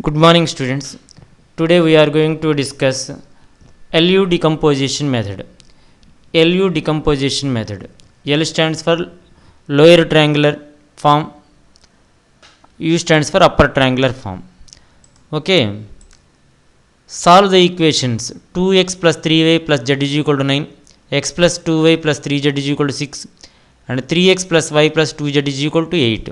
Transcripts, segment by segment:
Good morning, students. Today we are going to discuss LU decomposition method. LU decomposition method. L stands for lower triangular form. U stands for upper triangular form. Okay. Solve the equations 2x plus 3y plus z is equal to 9, x plus 2y plus 3z is equal to 6, and 3x plus y plus 2z is equal to 8.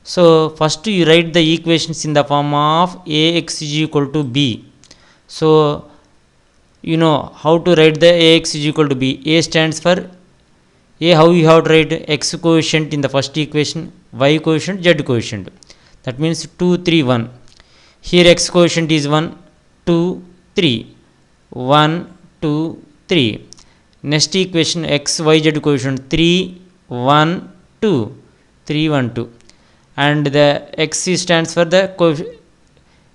So first you write the equations in the form of ax is equal to b. So you know how to write the ax is equal to b. A stands for a, how you have to write x coefficient in the first equation, y coefficient, z coefficient. That means 2, 3, 1. Here x coefficient is 1, 2, 3. 1, 2, 3. Next equation x, y, z coefficient 3, 1, 2. 3, 1, 2. And the x stands for the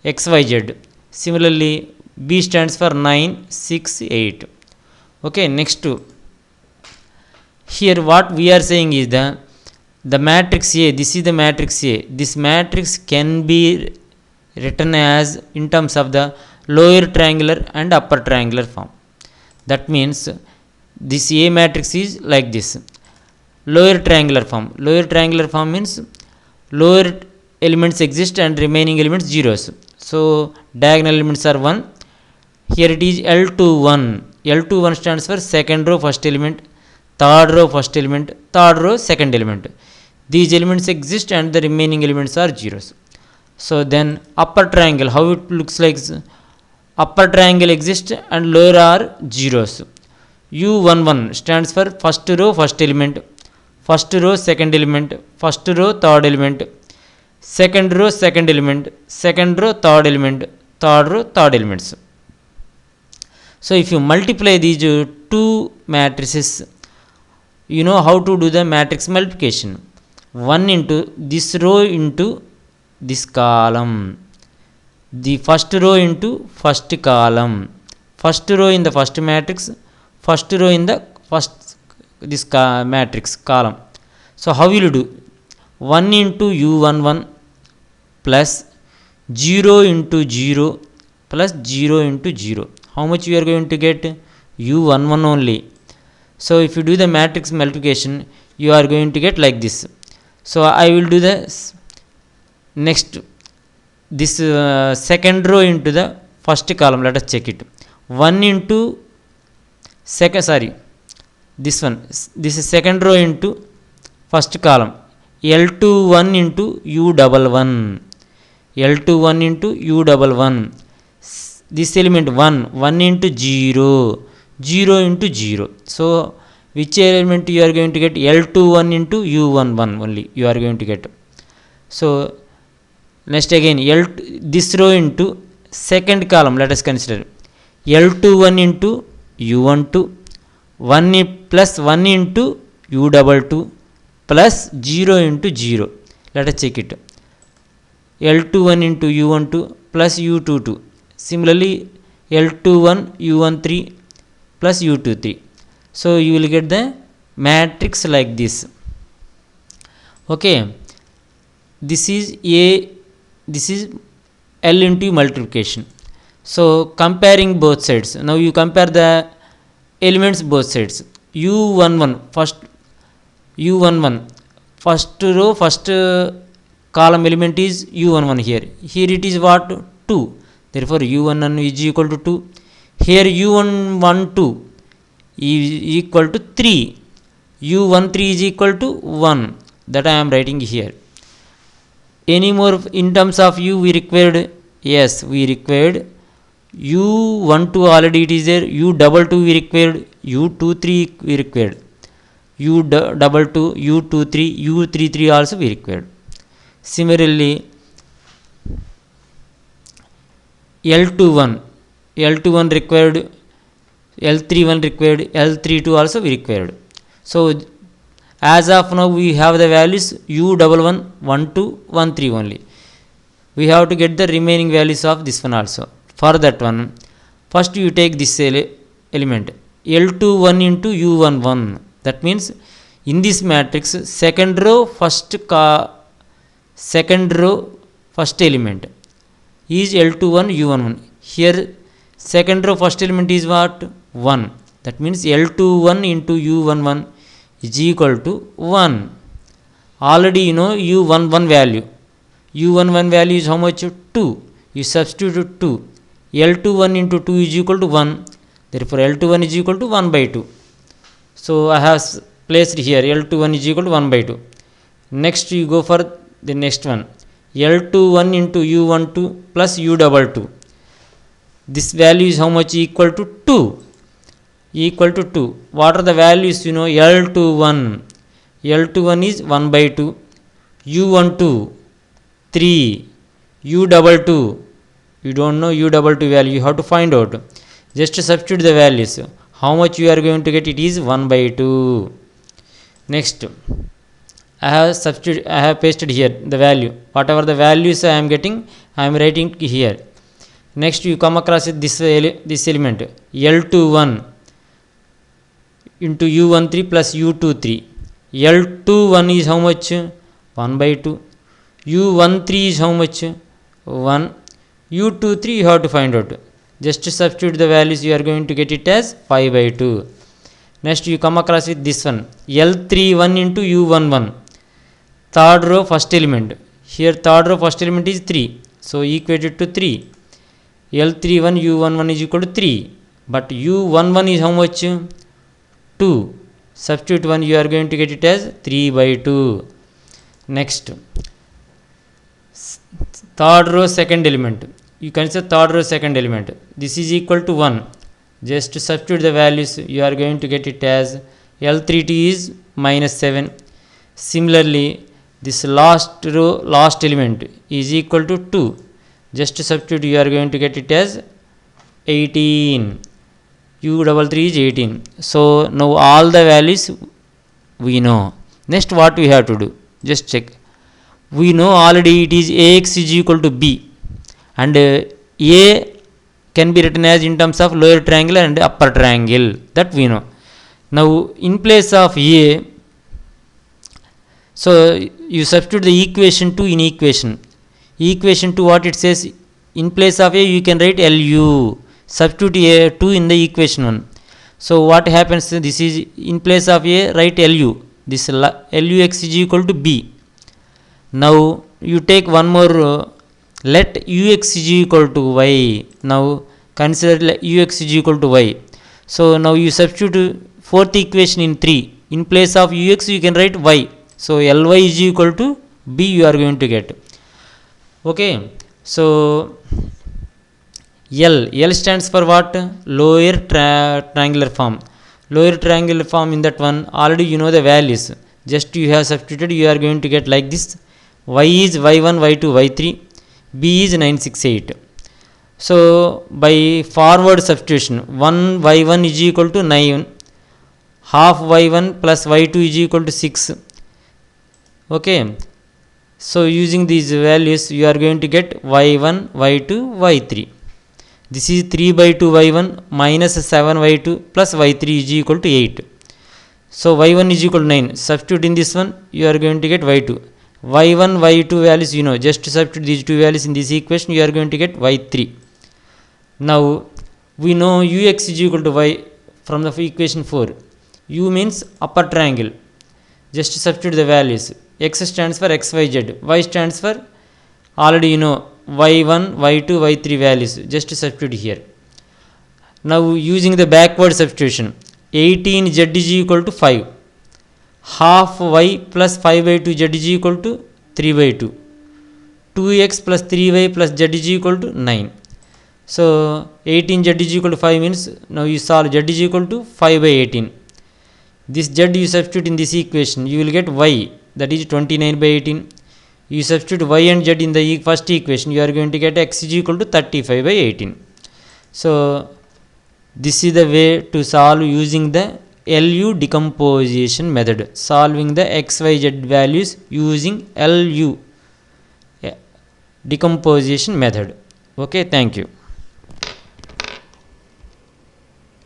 xyz. Similarly, b stands for 9, 6, 8. Okay, next here what we are saying is the matrix A. This is the matrix A. This matrix can be written as in terms of the lower triangular and upper triangular form. That means this A matrix is like this. Lower triangular form. Lower triangular form means lower elements exist and remaining elements zeros. So diagonal elements are 1. Here it is L21. L21 stands for second row first element, third row first element, third row second element. These elements exist and the remaining elements are zeros. So then upper triangle, how it looks like? Upper triangle exists and lower are zeros. U11 stands for first row first element, first row second element, first row third element, second row second element, second row third element, third row third elements. So if you multiply these two matrices, you know how to do the matrix multiplication. 1 into this row into this column, the first row into first column, first row in the first matrix, first row in the first this matrix column. So how will you do? 1 into u11 plus 0 into 0 plus 0 into 0. How much you are going to get? u11 only. So if you do the matrix multiplication, you are going to get like this. So I will do the next this second row into the first column. Let us check it. 1 into this one, this is second row into first column. L21 into U11, L21 into U11. This element 1 into 0, 0 into 0. So which element you are going to get? L21 into U11 only you are going to get. So next again this row into second column. Let us consider L21 into U12, 1 plus 1 into U22 plus 0 into 0. Let us check it. L21 into U12 plus U22. Similarly, L21 U13 plus U23. So you will get the matrix like this. Okay. This is A. This is L into multiplication. So comparing both sides. Now you compare the elements both sides. U11 first row first column element is U11 here. Here it is what? 2. Therefore U11 is equal to 2. Here U12 is equal to 3. U13 is equal to 1. That I am writing here. Any more in terms of U we required? Yes, we required U12 already it is there. U22 we required. U23 we required. U22, U23, U33 also we required. Similarly, L21 required, L31 required, L32 also we required. So as of now we have the values U11, 1, 2, 1, 3 only. We have to get the remaining values of this one also. For that one, first you take this element L21 into U11. That means in this matrix second row first element, is L21 U11. Here second row first element is what? 1. That means L21 into U11 is equal to 1. Already you know U11 value. U11 value is how much? 2. You substitute 2. L21 into 2 is equal to 1. Therefore L21 is equal to 1 by 2. So I have placed here L21 is equal to 1 by 2. Next you go for the next one. L21 into U12 plus U22. This value is how much? Equal to 2. Equal to 2. What are the values? You know, L21. L21 is 1 by 2. U12 3. U22. You don't know U22 value. You have to find out. Just substitute the values. How much you are going to get? It is 1 by 2. Next, I have pasted here the value. Whatever the values I am getting, I am writing here. Next, you come across this element L21 into U13 plus U23. L21 is how much? 1 by 2. U13 is how much? 1. U23 you have to find out. Just substitute the values, you are going to get it as 5 by 2. Next you come across with this one L31 into U11. Third row first element. Here third row first element is 3. So equated to 3. L31 U11 is equal to 3. But U11 is how much? 2. Substitute 1, you are going to get it as 3 by 2. Next, third row second element. You can say third row second element. This is equal to 1. Just to substitute the values, you are going to get it as L32 is minus 7. Similarly, this last row last element is equal to 2. Just to substitute, you are going to get it as 18. U33 is 18. So now all the values we know. Next what we have to do? Just check. We know already it is Ax is equal to B, and A can be written as in terms of lower triangle and upper triangle. That we know. Now in place of A, so you substitute the equation 2 in equation. Equation 2 what it says? In place of A you can write Lu. Substitute A 2 in the equation 1. So what happens? This is in place of A, write Lu. This Lux is equal to B. Now you take one more, let Ux is equal to Y. Now consider Ux is equal to Y. So now you substitute fourth equation in 3. In place of Ux you can write Y. So Ly is equal to B you are going to get. Okay. So L stands for what? Lower triangular form. Lower triangular form, in that one already you know the values. Just you have substituted, you are going to get like this. Y is Y1, Y2, Y3. B is 968. So by forward substitution, 1 Y1 is equal to 9. Half Y1 plus Y2 is equal to 6. Okay. So using these values, you are going to get Y1, Y2, Y3. This is 3 by 2 Y1 minus 7 Y2 plus Y3 is equal to 8. So Y1 is equal to 9. Substitute in this one, you are going to get Y2. Y1, Y2 values you know. Just to substitute these two values in this equation, you are going to get Y3. Now we know Ux is equal to Y from the equation 4. U means upper triangle. Just to substitute the values. X stands for XYZ. Y stands for already you know Y1, Y2, Y3 values. Just to substitute here. Now using the backward substitution, 18Z is equal to 5. Half Y plus 5 by 2 Z is equal to 3 by 2. 2x plus 3y plus Z is equal to 9. So 18Z is equal to 5 means now you solve Z is equal to 5 by 18. This Z you substitute in this equation, you will get Y, that is 29 by 18. You substitute Y and Z in the first equation, you are going to get X is equal to 35 by 18. So this is the way to solve using the LU decomposition method, solving the XYZ values using LU decomposition method. Okay, thank you.